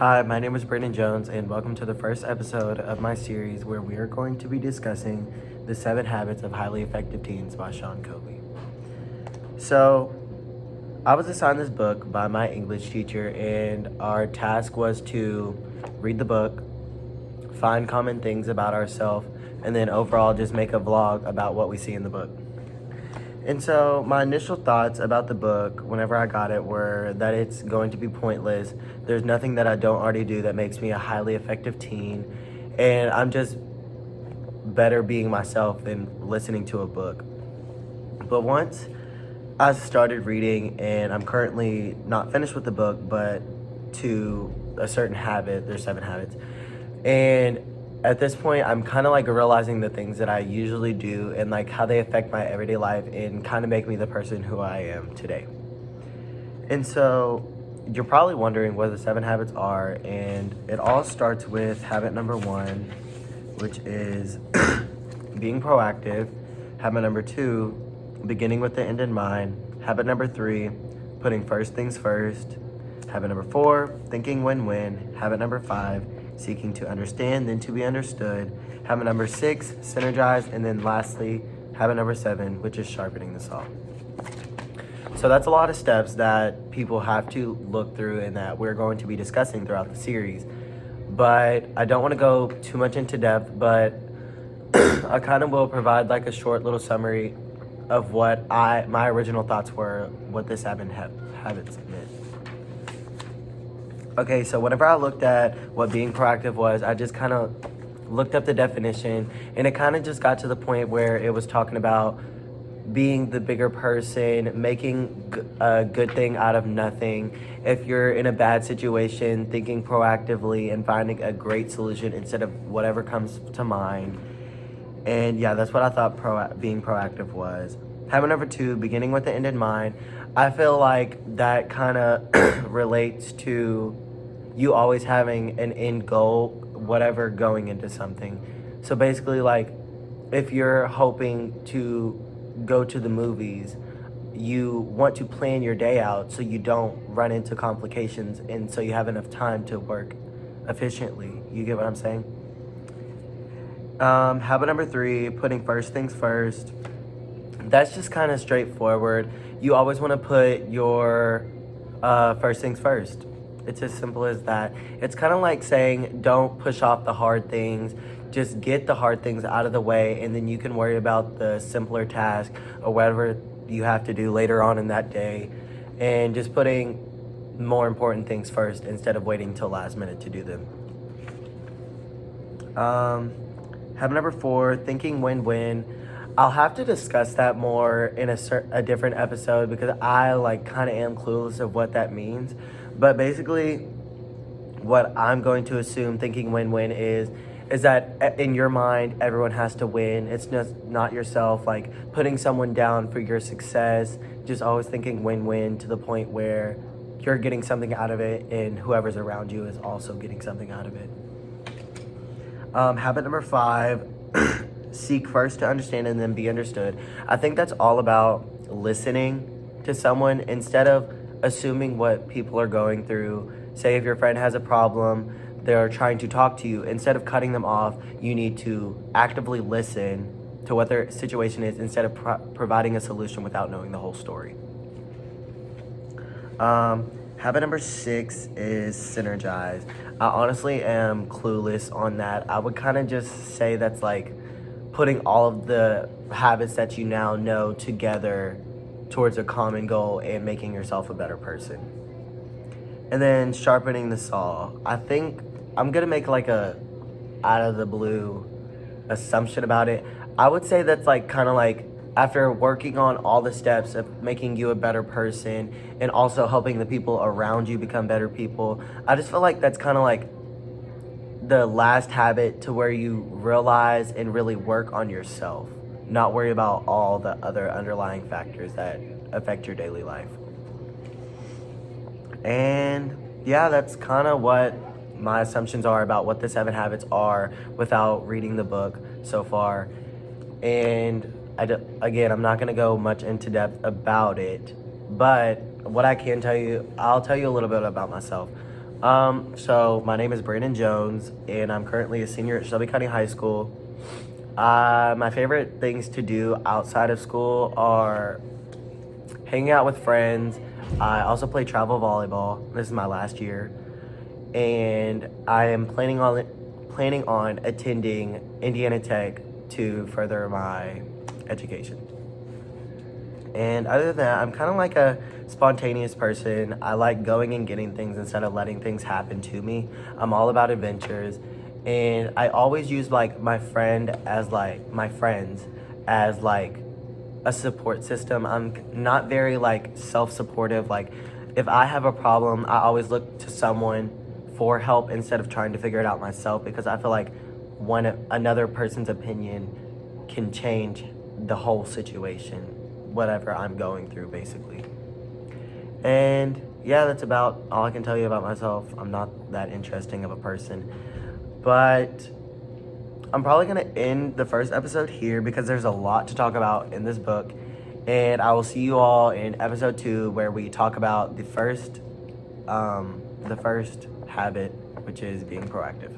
Hi, my name is Brandon Jones, and welcome to the first episode of my series where we are going to be discussing The 7 Habits of Highly Effective Teens by Sean Covey. So, I was assigned this book by my English teacher, and our task was to read the book, find common things about ourselves, and then overall just make a vlog about what we see in the book. And so my initial thoughts about the book whenever I got it were that it's going to be pointless. There's nothing that I don't already do that makes me a highly effective teen. And I'm just better being myself than listening to a book. But once I started reading, and I'm currently not finished with the book, but to a certain habit, there's 7 habits. And at this point, I'm kind of like realizing the things that I usually do and like how they affect my everyday life and kind of make me the person who I am today. And so you're probably wondering what the 7 habits are, and it all starts with habit number 1, which is being proactive. Habit number 2, beginning with the end in mind. Habit number 3, putting first things first. Habit number 4, thinking win-win. Habit number 5, seeking to understand, then to be understood. Habit number 6, synergize. And then lastly, habit number 7, which is sharpening the saw. So that's a lot of steps that people have to look through and that we're going to be discussing throughout the series. But I don't want to go too much into depth, but I kind of will provide like a short little summary of what my original thoughts were, what the 7 habits meant. Okay, so whenever I looked at what being proactive was, I just kind of looked up the definition, and it kind of just got to the point where it was talking about being the bigger person, making a good thing out of nothing. If you're in a bad situation, thinking proactively and finding a great solution instead of whatever comes to mind. And yeah, that's what I thought being proactive was. Habit number 2, beginning with the end in mind. I feel like that kind of relates to you always having an end goal, whatever, going into something. So basically, like, if you're hoping to go to the movies, you want to plan your day out so you don't run into complications and so you have enough time to work efficiently. You get what I'm saying? Habit number 3, putting first things first. That's just kind of straightforward. You always want to put your first things first. It's as simple as that. It's kind of like saying don't push off the hard things. Just get the hard things out of the way, and then you can worry about the simpler task or whatever you have to do later on in that day. And just putting more important things first instead of waiting till last minute to do them. Habit number 4, thinking win-win. I'll have to discuss that more in a different episode because I like kind of am clueless of what that means. But basically, what I'm going to assume thinking win-win is that in your mind, everyone has to win. It's just not yourself, like putting someone down for your success, just always thinking win-win to the point where you're getting something out of it and whoever's around you is also getting something out of it. Habit number 5, seek first to understand and then be understood. I think that's all about listening to someone instead of assuming what people are going through. Say if your friend has a problem, they're trying to talk to you. Instead of cutting them off, you need to actively listen to what their situation is instead of providing a solution without knowing the whole story. Habit number 6 is synergize. I honestly am clueless on that. I would kind of just say that's like putting all of the habits that you now know together towards a common goal and making yourself a better person. And then sharpening the saw. I think I'm gonna make like a out of the blue assumption about it. I would say that's like kind of like after working on all the steps of making you a better person and also helping the people around you become better people, I just feel like that's kind of like the last habit to where you realize and really work on yourself, not worry about all the other underlying factors that affect your daily life. And yeah, that's kind of what my assumptions are about what the 7 habits are without reading the book so far. And again, I'm not going to go much into depth about it, but what I can tell you, I'll tell you a little bit about myself. So my name is Brandon Jones, and I'm currently a senior at Shelby County High School. My favorite things to do outside of school are hanging out with friends. I also play travel volleyball. This is my last year, and I am planning on attending Indiana Tech to further my education. And other than that, I'm kind of like a spontaneous person. I like going and getting things instead of letting things happen to me. I'm all about adventures. And I always use like my friends as like a support system. I'm not very like self-supportive. Like if I have a problem, I always look to someone for help instead of trying to figure it out myself, because I feel like another person's opinion can change the whole situation, whatever I'm going through, basically. And yeah, that's about all I can tell you about myself. I'm not that interesting of a person, but I'm probably going to end the first episode here because there's a lot to talk about in this book. And I will see you all in episode 2, where we talk about the first habit, which is being proactive.